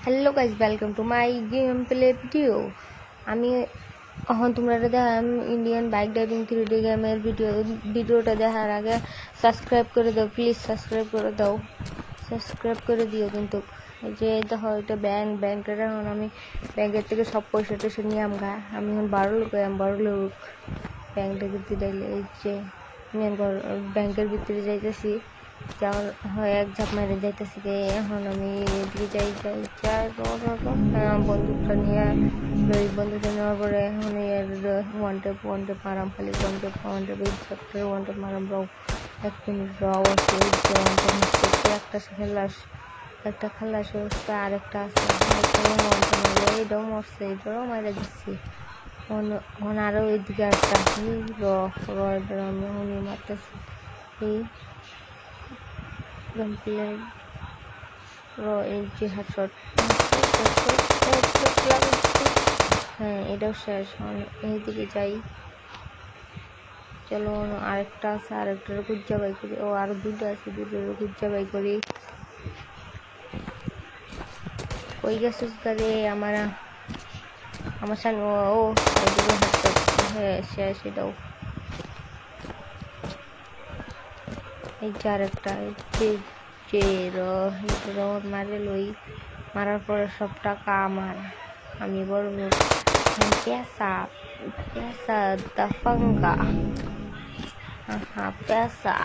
Hello guys, welcome to my game play video. আমি এখন তোমরা দেখাম ইন্ডিয়ান বাইক ড্রাইভিং 3D গেমের ভিডিওটা দেখার আগে সাবস্ক্রাইব করে দাও, প্লিজ সাবস্ক্রাইব করে দাও, সাবস্ক্রাইব করে দিও। কিন্তু যে দেখো এটা ব্যাংকের, এখন আমি ব্যাংকের থেকে সব পয়সা টয়সা নিয়ে আমি এখন বড় লোক ব্যাংক থেকে দিলে এই যে আমি ব্যাংকের ভিতরে যাইতেছি, যেমন হয় এক ঝাপ মেরে যাইতেছি। এখন আমি এদিকে যাই বন্দুকটা নেওয়ার পরে এখন ওয়ান টেপ মারাম, খালি ওয়ান টেপ মারাম। রাও 1 মিনিট রাও আছে, একটা খালাস অবস্থা, আরেকটা আছে এটাও মরছে, এটাও মারা দিচ্ছি। আরো ওইদিকে একটা আমি এখনই মারতেছি। এই যে হেডশট, হ্যাঁ এটাও শেষ। এইদিকে যাই, চলো আরেকটা আছে, আরেকটারও গুজ্জা বাই করি। ও আরো দুটো আছে, দুটোরও গুজ্জা বাই করি। ওই গেছিস গাড়ি আমার সামনে। ও এইদিকে হেডশট, হ্যাঁ শেষ এটাও। এই যে আরেকটা, মারার পরে সব টাকা আমার, আমি বড় লোক। पैसा दफंगा, पैसा,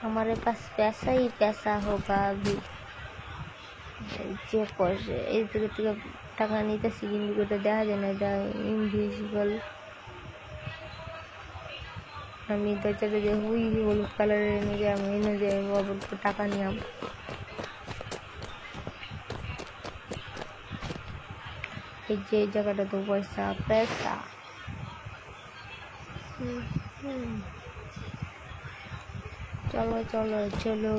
हमारे पास पैसा ही पैसा होगा अभी। যে পয়সা এই থেকে টাকা নিতেছি, কিন্তু ওটা দেখা যায় না, এটা ইনভিজিবল। আমি দরজাটা যে হলুদ কালারের নিয়ে আমি এনে যে টাকা নিলাম। এই যে জায়গাটা তো পয়সা চলো চলো চলো।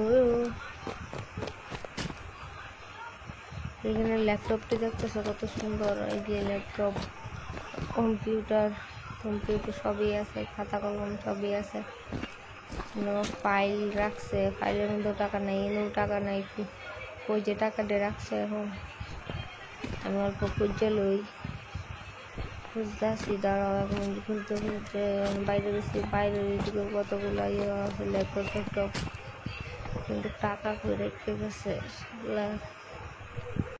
এখানে ল্যাপটপটি দেখতেছো কত সুন্দর। এই যে ল্যাপটপ, কম্পিউটার সবই আছে, খাতা কলম সবই আছে। ফাইল রাখছে, ফাইলের মধ্যেও টাকা নাই, এনেও টাকা নাই। ওই যে টাকা দিয়ে রাখছে। এখন আমি অল্প খুঁজে লই, খুঁজতে আসি, দাঁড়াও এক মিনিট। খুঁজতে বাইরে গেছি, বাইরের দিকে কতগুলো ইয়ে আছে, ল্যাপটপ, কিন্তু টাকা করে রেখে গেছে।